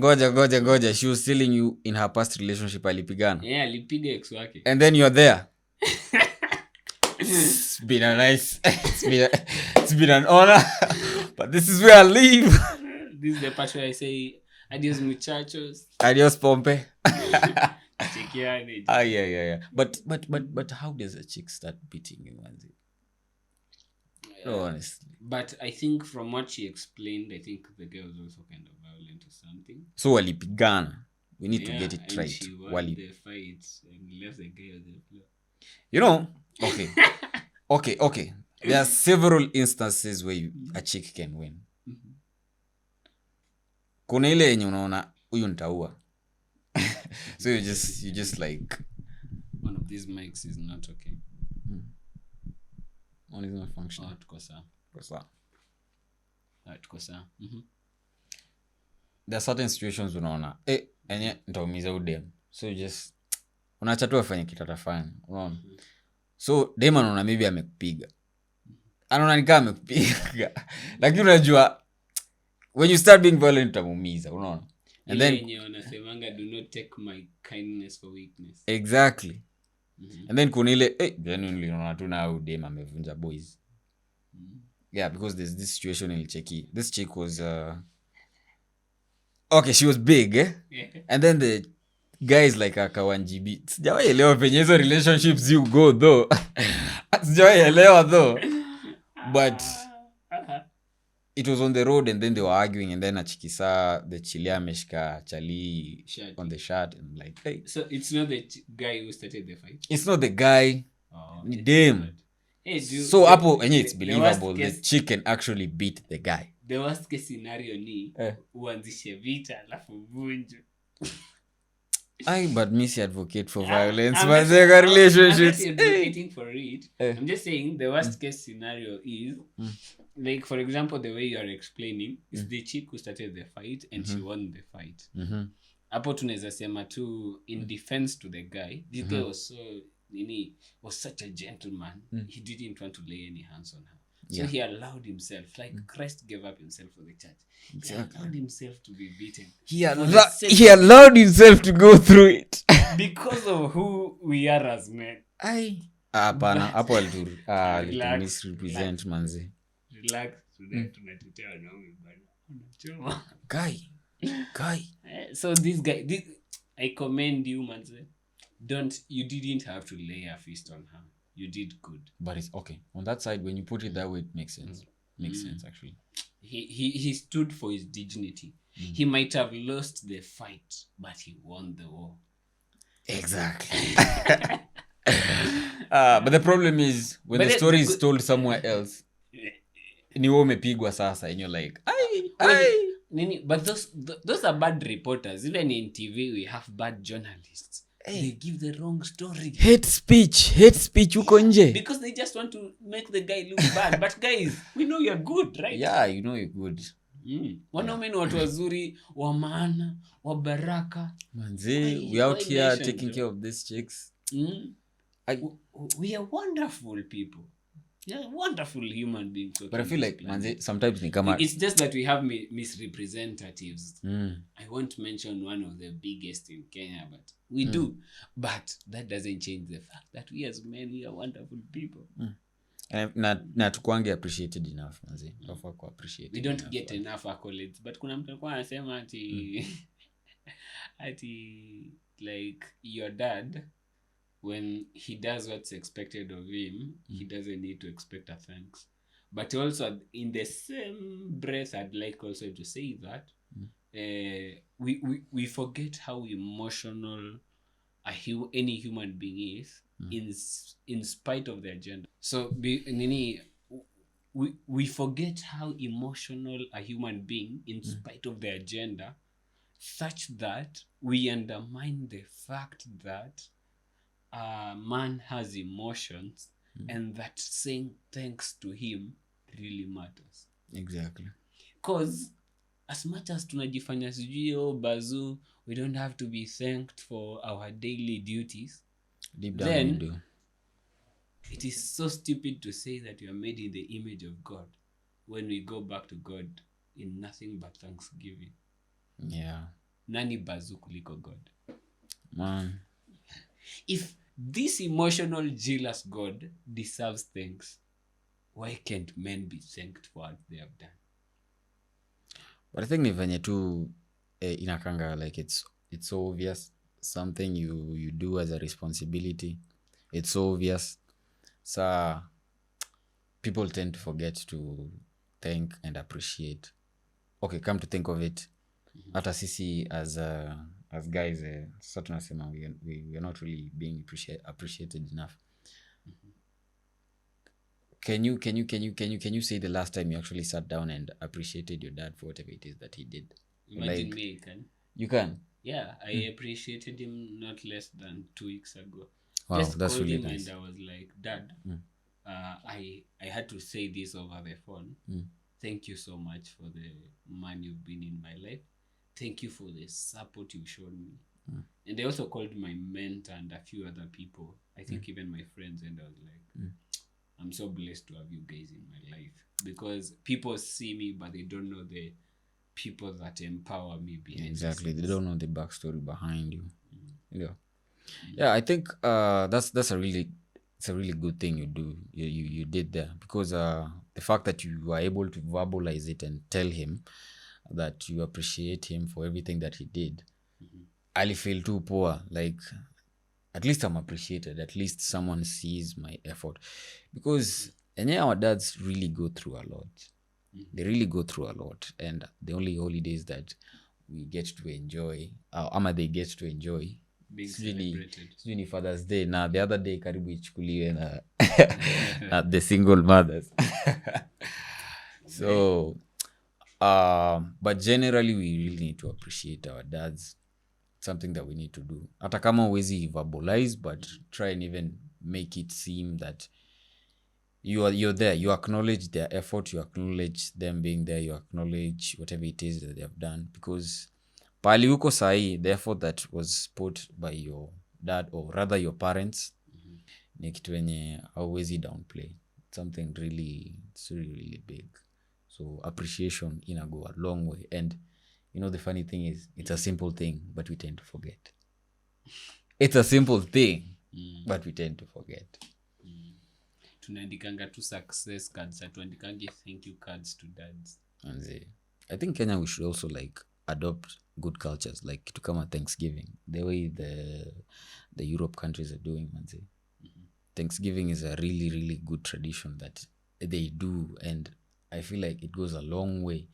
Goja. She was telling you in her past relationship alipigana. Yeah, alipiga ex wake. And then you're there. It's been a nice it's been an honor. But this is where I live. This is the part where I say adios muchachos. Adios Pompe. Chekiane. Yeah. But how does a chick start beating you, Manzi? Honestly. But I think from what she explained, I think the girl was also kind of violent or something. So walipigana. We need to get it right. She won the fight and left the guy on the floor. You know, okay. There are several instances where a chick can win. Kuna ile yenye unaona huyu nitaua. So you just like one of these mics is not okay. One is not functional. Tuko sawa. There are certain situations unaona enye nitaumiza udem. So you just unaacha tu afanye kitu atafanya. Unaona? So dem anaona maybe amekupiga. Anaona ni kama amekupiga. Lakini unajua when you start being violent utamuumiza, unaona? And then yenye wanasemanga do not take my kindness for weakness. Exactly. And then kuna ile genuinely unaona tu na udem amevunja boys. Yeah, because there's this situation in Cheki. This chick was okay, she was big, Yeah. And then the guy is like aka 1GB. Sijawahi elewa penye hizo relationships you go though. Sijawahi elewa though. But it was on the road and then they were arguing and then achikisa the chilia ameshika chali on the shirt and like, hey. So it's not the guy who started the fight? It's not the guy. Ni dem. Hey, so hapo it's believable the chick can actually beat the guy. The worst case scenario ni uanzishe vita alafu vunje. But me advocate for violence but the relationships. I'm not advocating for it. I'm just saying the worst case scenario is like, for example, the way you are explaining is the chick who started the fight and she won the fight. Hapo tunaweza sema tu in defense to the guy, this guy was such a gentleman. He didn't want to lay any hands on her. So he allowed himself, like Christ gave up himself for the church. He allowed himself to be beaten. He allowed himself to go through it. Because of who we are as men. Hapana, hapo alitu misrepresent manzi. Relax, today tunatetea wanaume bana. Unachoma. Guy. So this guy, I commend you, manzi. You didn't have to lay a fist on her. You did good. But it's okay. On that side, when you put it that way, it makes sense. Makes sense, actually. He stood for his dignity. He might have lost the fight, but he won the war. Exactly. But the problem is, when the story is told somewhere else, ni wewe umepigwa sasa, and you're like, But those are bad reporters. Even in TV, we have bad journalists. They give the wrong story. Hate speech uko nje. Because they just want to make the guy look bad. But guys, we know you're good, right? Yeah, you know you're good. Wanaume ni watu wazuri, wa maana, wa baraka. Manze, we out here taking care of these chicks. We are wonderful people. Yeah, wonderful human beings. But I feel like manze, sometimes ni kama it's just that we have misrepresentatives. I won't mention one of the biggest in Kenya, but we do. But that doesn't change the fact that we as men, we are wonderful people. And na tukwange appreciated enough manze. Tofa ku appreciate. We don't get enough accolades, but kuna mtu alikuwa anasema ati like your dad, when he does what's expected of him, he doesn't need to expect a thanks. But also in the same breath, I'd like also to say that we forget how emotional any human being is in spite of their gender. So we forget how emotional a human being in spite of their gender, such that we undermine the fact that a man has emotions and that saying thanks to him really matters. Exactly. Because as much as tunajifanya sijui bazu, we don't have to be thanked for our daily duties. Deep down then, we do. It is so stupid to say that you are made in the image of God when we go back to God in nothing but thanksgiving. Yeah. nani bazu kuliko God? Man. If this emotional jealous God deserves thanks, why can't men be thanked for what they have done? But I think ni venye tu inakanga like it's so obvious, something you do as a responsibility, it's so obvious, so people tend to forget to thank and appreciate. Okay, come to think of it, hata sisi as guys sasa tunasema we are not really being appreciated enough. Can you say the last time you actually sat down and appreciated your dad for whatever it is that he did? Imagine me, can. You can? Yeah, I appreciated him not less than 2 weeks ago. Wow, Just that's called really him nice. and I was like, Dad, I had to say this over the phone. Thank you so much for the man you've been in my life. Thank you for the support you've shown me. And I also called my mentor and a few other people. I think even my friends, and I was like, I'm so blessed to have you guys in my life, because people see me but they don't know the people that empower me behind. Exactly, they don't know the backstory behind you. Yeah, I think that's a really good thing you do. You did there, because the fact that you were able to verbalize it and tell him that you appreciate him for everything that he did, I feel too poor, like at least I'm appreciated, at least someone sees my effort, because our dads really go through a lot. They really go through a lot, and the only holidays that we get to enjoy, ama they get to enjoy, being celebrated. sijui ni Father's Day, na the other day karibu ichukuliwe na na the single mothers. So but generally we really need to appreciate our dads. Something that we need to do, hata kama huwezi verbalize, but try and even make it seem that you're there, you acknowledge their effort, you acknowledge them being there, you acknowledge whatever it is that they have done, because pali huko sahi, the effort that was put by your dad, or rather your parents, ni kitu wenye hauwezi downplay. Something really, it's really, really big. So appreciation go a long way. And the funny thing is, it's a simple thing, but we tend to forget. It's a simple thing, but we tend to forget. Tunaandikanga tu success cards, atuandikangi thank you cards to dads. And I think Kenya, we should also like adopt good cultures, like to come at Thanksgiving, the way the Europe countries are doing. Thanksgiving is a really, really good tradition that they do, and I feel like it goes a long way.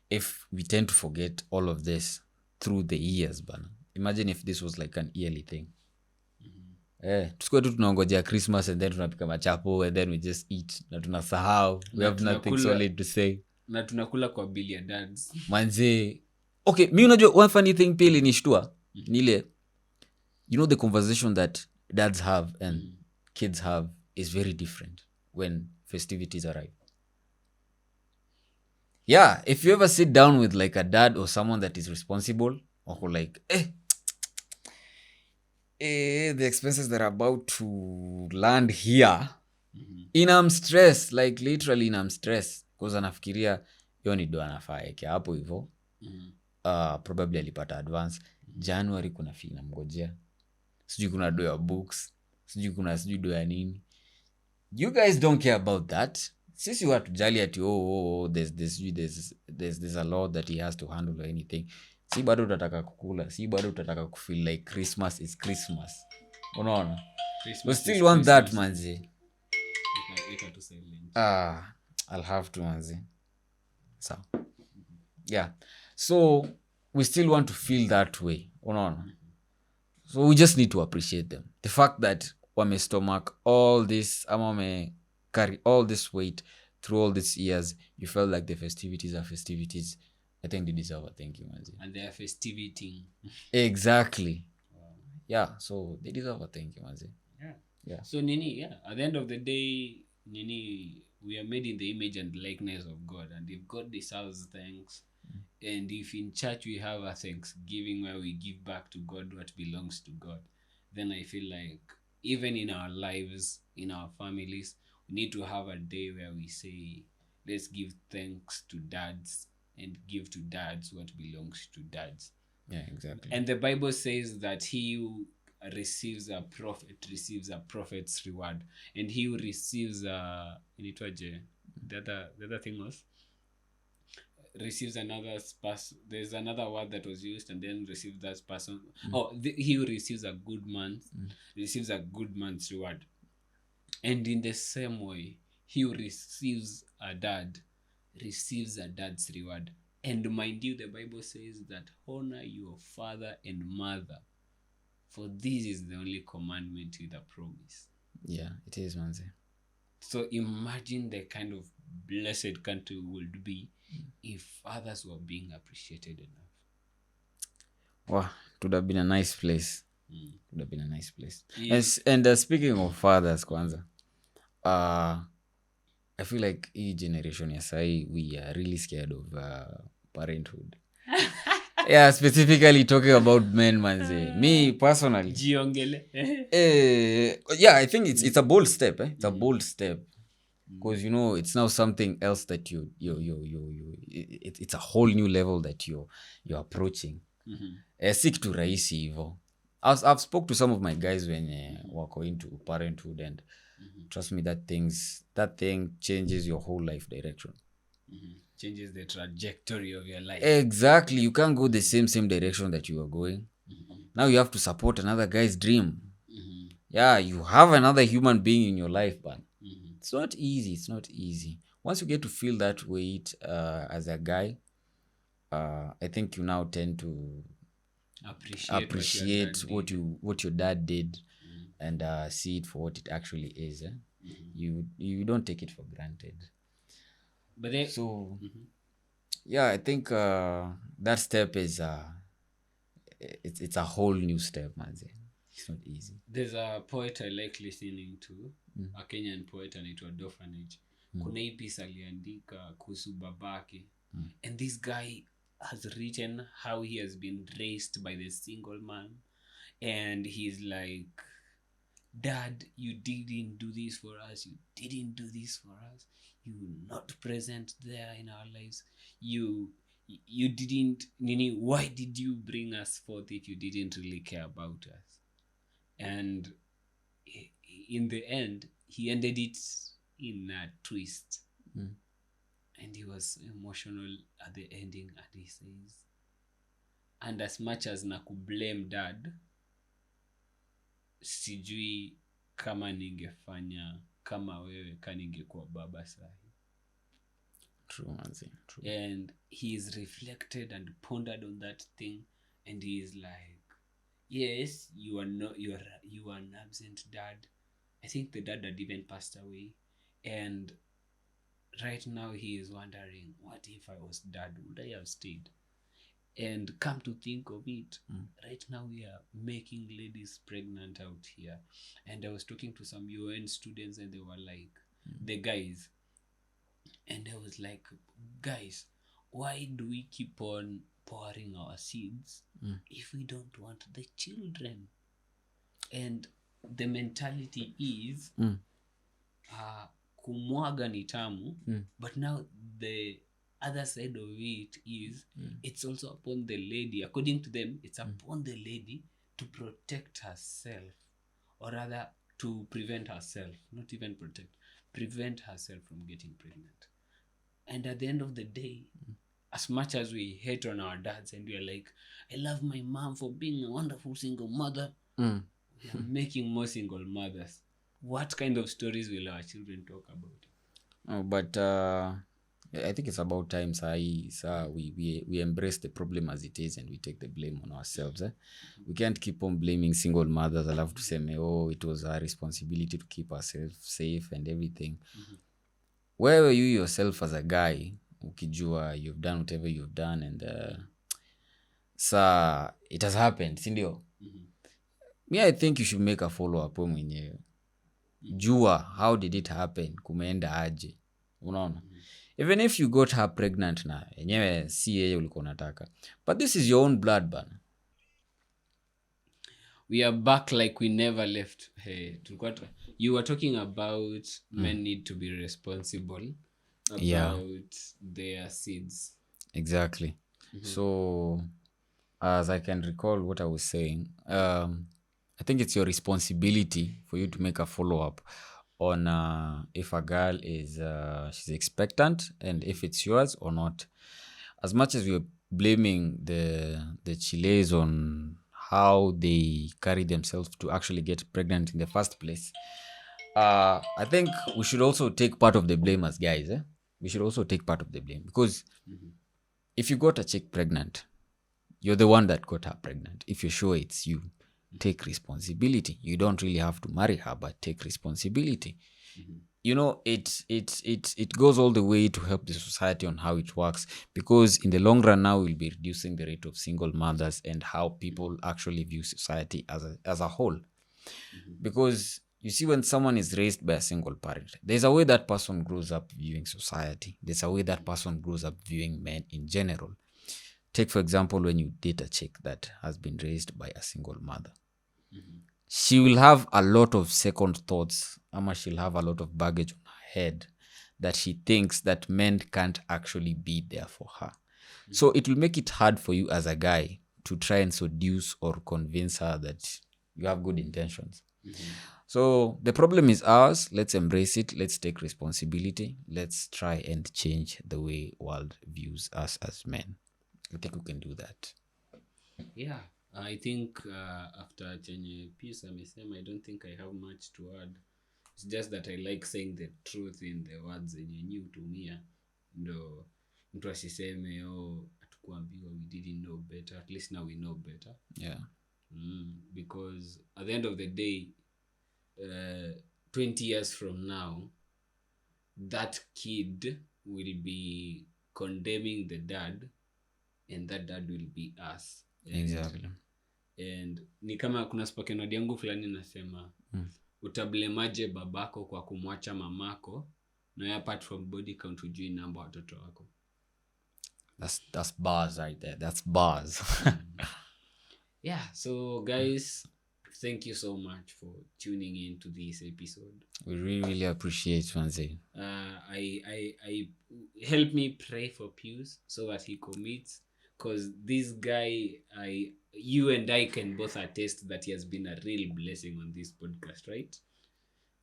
If we tend to forget all of this through the years, bana, imagine if this was like an yearly thing. Tusikue tu tunaongojea Christmas and then tunapika machapo and then we just eat na tunasahau, we have nothing solid to say, na tunakula kwa bill ya dads manze. Okay, mi unajua one funny thing pia ilinishtua ni ile, the conversation that dads have and kids have is very different when festivities arrive. Yeah, if you ever sit down with like a dad or someone that is responsible, or like, the expenses that are about to land here, inam stress, like literally inam stress, because anafikiria hiyo ni do anafaa eke hapo hivyo. Probably alipata advance January, kuna fee namngojea, sijui kuna do ya books, sijui do ya nini. You guys don't care about that. Sisi watujali ati there's a law that he has to handle or anything. Si bado utataka kukula, si bado utataka kufeel like Christmas is Christmas. Unaona? We still want that, manzi. I'll have to, manzi. So yeah, so we still want to feel that way. Unaona? So we just need to appreciate them. The fact that wame stomach all this, wame carry all this weight through all these years, you felt like the festivities are festivities. I think they deserve a thank you, manzi. And they are festivity. Exactly. Wow. Yeah, so they deserve a thank you, manzi. Yeah. So Nini, at the end of the day, Nini, we are made in the image and likeness of God, and if God deserves thanks, and if in church we have a Thanksgiving where we give back to God what belongs to God, then I feel like even in our lives, in our families, we need to have a day where we say, let's give thanks to dads and give to dads what belongs to dads. Yeah, exactly. And the Bible says that he who receives a prophet receives a prophet's reward, and he who receives inaitwaje, the other thing was receives another person. There's another word that was used, and then receives that person. He who receives a good man receives a good man's reward. And in the same way, he who receives a dad receives a dad's reward. And mind you, the Bible says that honor your father and mother, for this is the only commandment with a promise. Yeah, it is, manze. So imagine the kind of blessed country we would be if fathers were being appreciated enough. Wow, it would have been a nice place. Mm. It would have been a nice place. Yes. And speaking of fathers, kwanza, I feel like hii generation ya sahi, we are really scared of parenthood. Yeah, specifically talking about men, manze. Me personally, Jiongele. yeah, I think it's a bold step. It's a bold step because you know it's now something else that it's a whole new level that you're approaching. Si kitu rahisi hivo. I've spoke to some of my guys when wako into parenthood, and trust me, that thing changes your whole life direction. Changes the trajectory of your life. Exactly. You can't go the same direction that you are going. Now you have to support another guy's dream. Yeah, you have another human being in your life, but it's not easy. Once you get to feel that weight as a guy, I think you now tend to appreciate what your dad did, and see it for what it actually is. You don't take it for granted. But then, yeah, I think that step is it's a whole new step, man. It's not easy. There's a poet I like listening to, a Kenyan poet anaitwa Orphanage. Kuna hii piece aliandika kuhusu babake, and this guy has written how he has been raised by the single man, and he's like, Dad, you didn't do this for us, you didn't do this for us, you were not present there in our lives, you didn't, Nini, why did you bring us forth if you didn't really care about us? And in the end, he ended it in a twist. And he was emotional at the ending, and he says, and as much as nakublame dad, sijui kama ningefanya kama wewe ka ningekuwa baba sahi. True, manzi. True. And he's reflected and pondered on that thing, and he is like, yes, you are an absent dad. I think the dad had even passed away, and right now he is wondering, what if I was dad, would I have stayed? And come to think of it, right now we are making ladies pregnant out here. And I was talking to some UN students, and they were like, the guys, and I was like, guys, why do we keep on pouring our seeds if we don't want the children? And the mentality is kumwaga ni tamu, but now the other side of it is it's also upon the lady, according to them, it's upon the lady to protect herself, or rather to prevent herself, not even prevent herself from getting pregnant. And at the end of the day, as much as we hate on our dads and we're like, I love my mom for being a wonderful single mother, we are making more single mothers. What kind of stories will our children talk about? Oh, but I think it's about time we embrace the problem as it is, and we take the blame on ourselves. We can't keep on blaming single mothers. I love to say, oh, it was our responsibility to keep ourselves safe and everything. Where were you yourself as a guy? Ukijua you've done whatever you've done, and it has happened, sindio? Me, I think you should make a follow-up mwenyewe. Jua, how did it happen? Kumeenda aje? Unaona? Even if you got her pregnant na yenyewe si yeye ulikuwa unataka, but this is your own blood, bana. We are back like we never left. Hey, you were talking about men need to be responsible about their seeds. Exactly. So as I can recall what I was saying, I think it's your responsibility for you to make a follow-up on if a girl is she's expectant and if it's yours or not. As much as we're blaming the Chiles on how they carry themselves to actually get pregnant in the first place, I think we should also take part of the blame as guys. We should also take part of the blame because if you got a chick pregnant, you're the one that got her pregnant. If you're sure it's you, take responsibility. You don't really have to marry her, but take responsibility. You know, it goes all the way to help the society on how it works, because in the long run now we'll be reducing the rate of single mothers and how people actually view society as a whole. Because you see, when someone is raised by a single parent, there's a way that person grows up viewing society. There's a way that person grows up viewing men in general. Take, for example, when you date a chick that has been raised by a single mother. She will have a lot of second thoughts, she'll have a lot of baggage on her head that she thinks that men can't actually be there for her. So it will make it hard for you as a guy to try and seduce or convince her that you have good intentions. So the problem is ours. Let's embrace it. Let's take responsibility. Let's try and change the way world views us as men. I think we can do that. Yeah, I think after chenye piece amesema, I don't think I have much to add. It's just that I like saying the truth in the words zenye nyi hutumia, ndo mtu asiseme hatukuambiwa, we didn't know better. At least now we know better. Yeah. Because at the end of the day, 20 years from now, that kid will be condemning the dad, and that dad will be us. Exactly. And ni kama kuna spoken word yangu fulani nasema, utablemaje babako kwa kumwacha mamako, na apart from body count hujui namba watoto wako. That's bars right there. That's bars. Yeah, so guys, thank you so much for tuning in to this episode. We really appreciate Manze. I help me pray for Pius so that he commits, because this guy, you and I can both attest that he has been a real blessing on this podcast, right?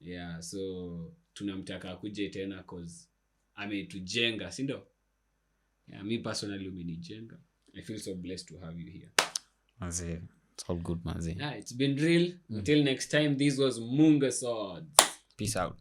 Yeah, so tunamtaka akuje tena cause ametujenga, si ndio? Yeah, me personally umenijenga. I feel so blessed to have you here. Manze, it's all good, Manze. Yeah, it's been real. Until next time, this was Munga Sodes. Peace out.